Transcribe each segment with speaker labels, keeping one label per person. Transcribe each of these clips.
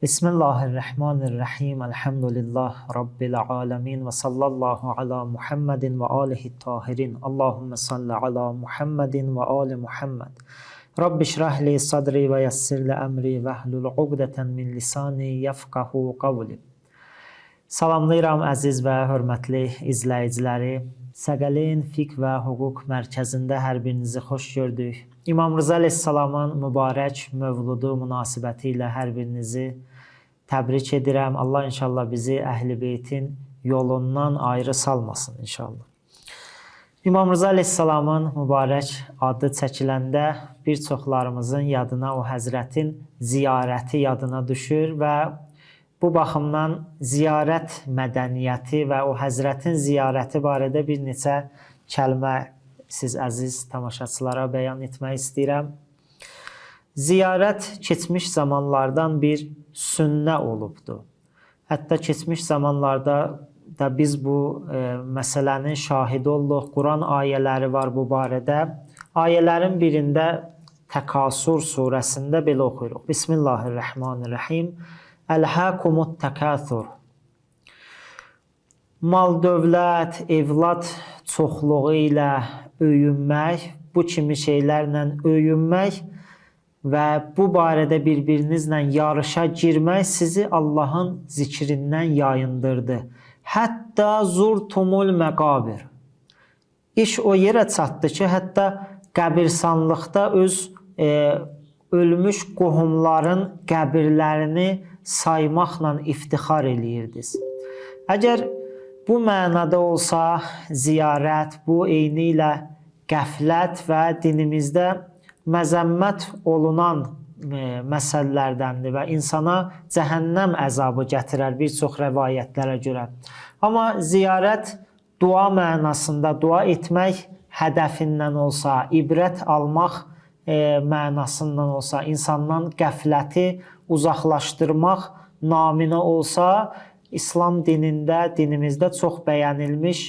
Speaker 1: Bismillahirrahmanirrahim. Elhamdülillah Rabbil alemin ve sallallahu ala Muhammedin ve alihi tahirin. Allahümme salli ala Muhammedin ve ali Muhammed. Rabbi şrahli sadri ve yessirli emri ve hlul uqdeten min lisani yefqahu qavli. Salamlayıram əziz və hörmətli izləyiciləri. Səqəlin Fiqh və Hüquq Mərkəzində hər birinizi xoş gördük. İmam Rıza Əleyhisselamın mübarək mövludu münasibəti ilə hər birinizi təbrik edirəm. Allah inşallah bizi Əhl-i Beytin yolundan ayrı salmasın inşallah. İmam Rıza Əleyhisselamın mübarək adı çəkiləndə bir çoxlarımızın yadına o həzrətin ziyarəti yadına düşür və bu baxımdan ziyarət mədəniyyəti və o həzrətin ziyarəti barədə bir neçə kəlmə siz əziz tamaşaçılara bəyan etmək istəyirəm. Ziyarət keçmiş zamanlardan bir sünnə olubdur. Hətta keçmiş zamanlarda da biz bu məsələnin şahidi olduq. Quran ayələri var bu barədə. Ayələrin birində Təkasur surəsində belə oxuyuruq. Bismillahirrahmanirrahim. Əlhəkumut təkəthur. Mal, dövlət, evlad çoxluğu ilə öyünmək, bu kimi şeylərlə öyünmək və bu barədə bir-birinizlə yarışa girmək sizi Allahın zikrindən yayındırdı. Hətta zurtumul məqabir. İş o yerə çatdı ki, hətta qəbirstanlıqda öz ölmüş qohumların qəbirlərini saymaqla iftixar eləyirdiniz. Əgər bu mənada olsa, ziyarət bu eyni ilə qəflət və dinimizdə məzəmmət olunan məsələlərdəndir və insana cəhənnəm əzabı gətirər bir çox rəvayətlərə görə. Amma ziyarət dua mənasında, dua etmək hədəfindən olsa, ibrət almaq mənasından olsa, insandan qəfləti uzaqlaşdırmaq naminə olsa, İslam dinində, dinimizdə çox bəyənilmiş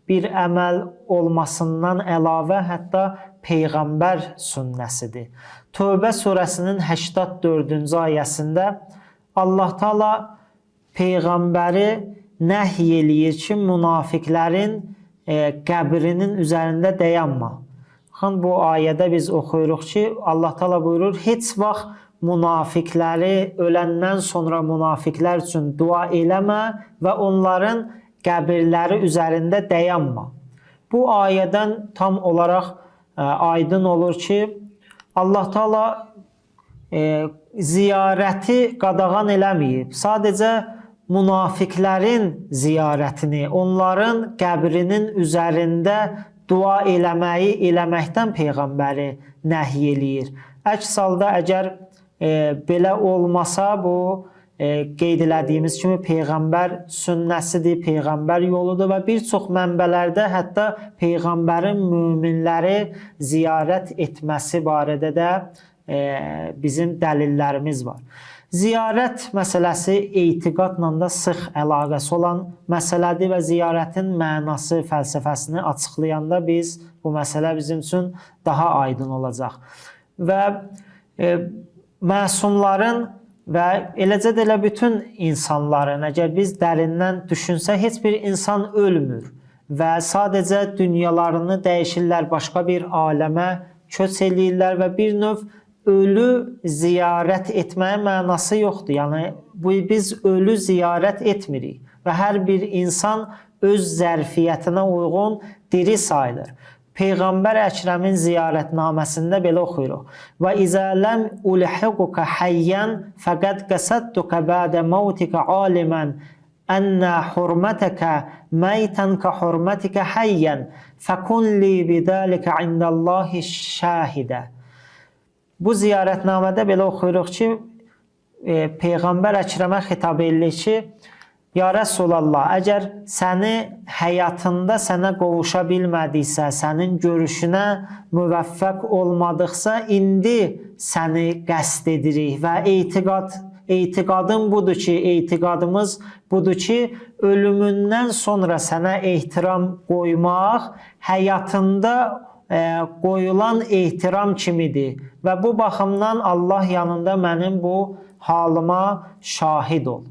Speaker 1: bir əməl olmasından əlavə hətta Peyğəmbər sünnəsidir. Tövbə surəsinin 84-cü ayəsində Allah Taala Peyğəmbəri nəhy eləyir ki, münafiqlərin qəbrinin üzərində dayanma. Bu ayədə biz oxuyuruq ki, Allah Taala buyurur, heç vaxt münafiqləri öləndən sonra münafiqlər üçün dua eləmə və onların qəbirləri üzərində dayanma. Bu ayədən tam olaraq aydın olur ki, Allah Taala ziyarəti qadağan eləməyib. Sadəcə münafiqlərin ziyarətini, onların qəbrinin üzərində dua eləməkdən Peyğəmbəri nəhy eləyir. Əks halda əgər belə olmasa, bu qeyd elədiyimiz kimi Peyğəmbər sünnəsidir, Peyğəmbər yoludur və bir çox mənbələrdə hətta Peyğəmbərin möminləri ziyarət etməsi barədə də bizim dəlillərimiz var. Ziyarət məsələsi etiqadla da sıx əlaqəsi olan məsələdir və ziyarətin mənası, fəlsəfəsini açıqlayanda biz bu məsələ bizim üçün daha aydın olacaq. Və məsumların və eləcə də elə bütün insanların, əgər biz dərindən düşünsə, heç bir insan ölmür və sadəcə dünyalarını dəyişirlər, başqa bir aləmə köç eləyirlər və bir növ ölü ziyarət etməyə mənası yoxdur. Yəni, biz ölü ziyarət etmirik və hər bir insan öz zərfiyyətinə uyğun diri sayılır. Peyğəmbər Əkrəmin ziyarətnaməsində belə oxuyuruq. Və izə ləm ulhiquka hayyan fəqəd qəsədduka bədə mautika alimən ənnə hurmətəkə məytən ka hurmətikə hayyan fəkun li bidəlikə indəllahi şahidə. Bu ziyarətnamədə belə oxuyuruq ki, Peyğəmbər Əkrəmə xitab edilir ki, Ya Rəsulallah, əgər səni həyatında sənə qovuşa bilmədiksə, sənin görüşünə müvəffəq olmadıqsa, indi səni qəsd edirik və etiqadım budur ki, etiqadımız budur ki, ölümündən sonra sənə ehtiram qoymaq, həyatında qoyulan ehtiram kimidir və bu baxımdan Allah yanında mənim bu halıma şahid ol.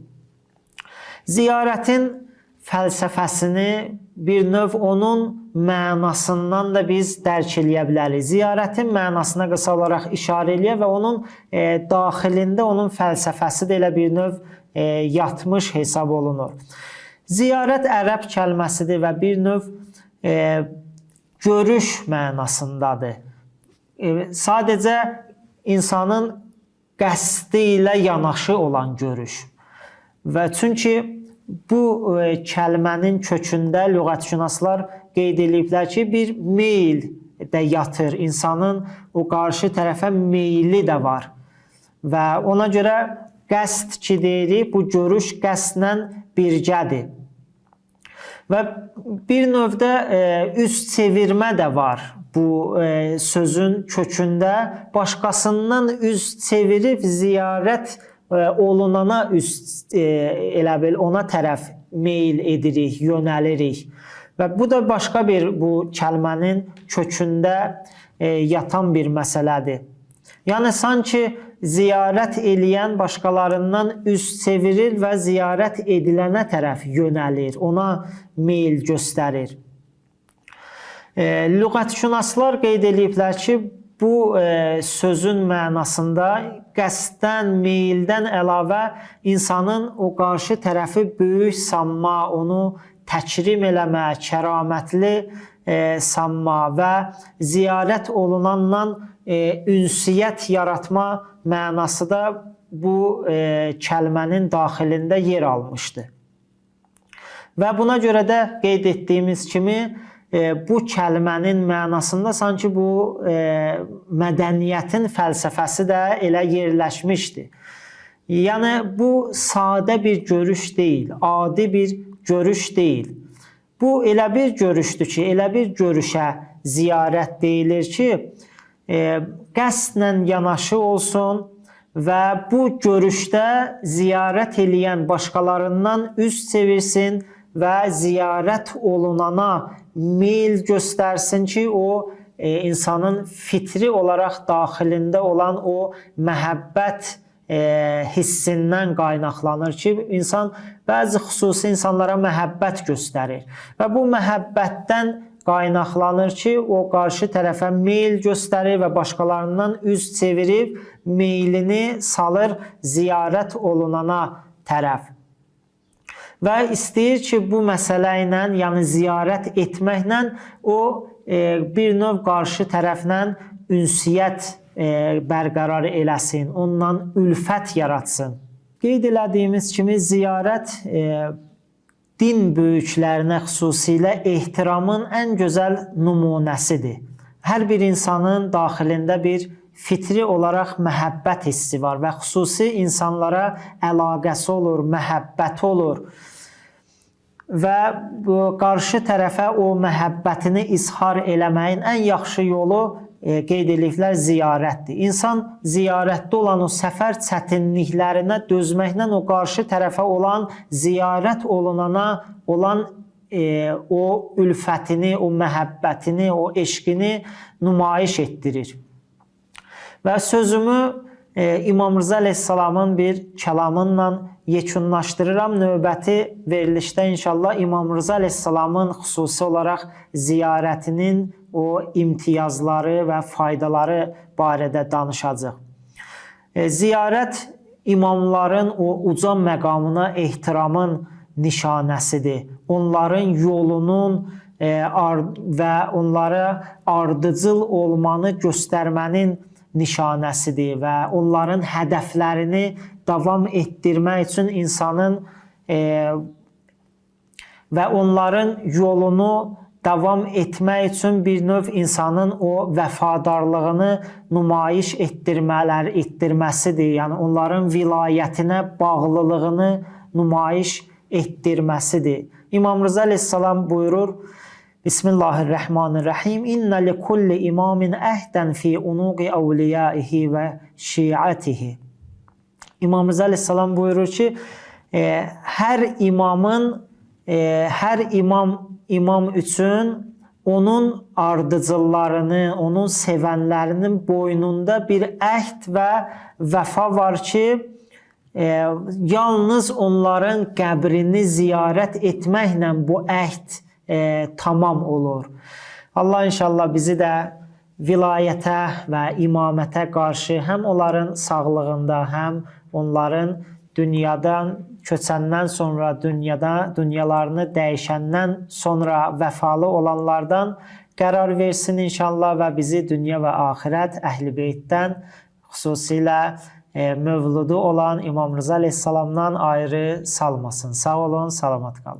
Speaker 1: Ziyarətin fəlsəfəsini bir növ onun mənasından da biz dərk eləyə bilərik. Ziyarətin mənasına qısa olaraq işarə eləyə və onun daxilində onun fəlsəfəsi də elə bir növ yatmış hesab olunur. Ziyarət ərəb kəlməsidir və bir növ görüş mənasındadır. Sadəcə insanın qəsdi ilə yanaşı olan görüş. Və çünki bu kəlmənin kökündə lüğətşünaslar qeyd ediblər ki, bir meyl də yatır. İnsanın o qarşı tərəfə meyli də var. Və ona görə qəsd ki deyirik, bu görüş qəsdlə birgədir. Və bir növdə üz çevirmə də var bu sözün kökündə. Başqasından üz çevirib ziyarət olunana elə bil ona tərəf meyl edirik, yönəlirik. Və bu da başqa bir bu kəlmənin kökündə yatan bir məsələdir. Yəni sanki ziyarət eləyən başqalarından üz çevirir və ziyarət edilənə tərəf yönəlir, ona meyl göstərir. Lüğətşünaslar qeyd ediblər ki, bu sözün mənasında qəsddən, meyldən əlavə insanın o qarşı tərəfi böyük sanma, onu təkrim eləmə, kəramətli sanma və ziyarət olunanla ünsiyyət yaratma mənası da bu kəlmənin daxilində yer almışdı. Və buna görə də qeyd etdiyimiz kimi bu kəlmənin mənasında sanki bu mədəniyyətin fəlsəfəsi də elə yerləşmişdi. Yəni bu sadə bir görüş deyil, adi bir görüş deyil. Bu elə bir görüşdür ki, elə bir görüşə ziyarət deyilir ki, qəsdlə yanaşı olsun və bu görüşdə ziyarət eləyən başqalarından üz çevirsin və ziyarət olunana meyl göstərsin ki, o insanın fitri olaraq daxilində olan o məhəbbət hissindən qaynaqlanır ki, insan bəzi xüsusi insanlara məhəbbət göstərir və bu məhəbbətdən qaynaqlanır ki, o qarşı tərəfə meyl göstərir və başqalarından üz çevirib meylini salır ziyarət olunana tərəf. Və istəyir ki, bu məsələ ilə, yəni ziyarət etməklə o bir növ qarşı tərəflə ünsiyyət bərqərar eləsin, ondan ülfət yaratsın. Qeyd elədiyimiz kimi ziyarət din böyüklərinə xüsusilə ehtiramın ən gözəl nümunəsidir. Hər bir insanın daxilində bir fitri olaraq məhəbbət hissi var və xüsusi insanlara əlaqəsi olur, məhəbbəti olur. Və qarşı tərəfə o məhəbbətini izhar eləməyin ən yaxşı yolu qeyd ediblər ziyarətdir. İnsan ziyarətdə olan o səfər çətinliklərinə dözməklə o qarşı tərəfə olan ziyarət olunana olan o ülfətini, o məhəbbətini, o eşqini nümayiş etdirir. Və sözümü İmam Rıza əleyhissalamın bir kəlamınla yekunlaşdırıram. Növbəti verilişdə inşallah İmam Rıza əleyhissalamın xüsusi olaraq ziyarətinin o imtiyazları və faydaları barədə danışacaq. Ziyarət imamların o uca məqamına ehtiramın nişanəsidir. Onların yolunun və onlara ardıcıl olmanı göstərmənin nişanəsidir və onların hədəflərini davam etdirmək üçün insanın və onların yolunu davam etmək üçün bir növ insanın o vəfadarlığını nümayiş etdirməsidir. Yəni onların vilayətinə bağlılığını nümayiş etdirməsidir. İmam Rıza əleyhissalam buyurur: Bismillahirrahmanirrahim. İnna li kulli imamin əhdən fi unuqi əvliyaihi və şiatihi. İmam Rıza əleyhissalam buyurur ki, hər imam üçün onun ardıcıllarını, onun sevənlərinin boynunda bir əhd və vəfa var ki, yalnız onların qəbrini ziyarət etməklə bu əhd tamam olur. Allah inşallah bizi də vilayətə və imamətə qarşı həm onların sağlığında, həm onların dünyadan köçəndən sonra, dünyalarını dəyişəndən sonra vəfalı olanlardan qərar versin inşallah və bizi dünya və axirət Əhl-i Beytdən, xüsusilə mövludu olan İmam Rıza əleyhissalamdan ayrı salmasın. Sağ olun, salamat qalın.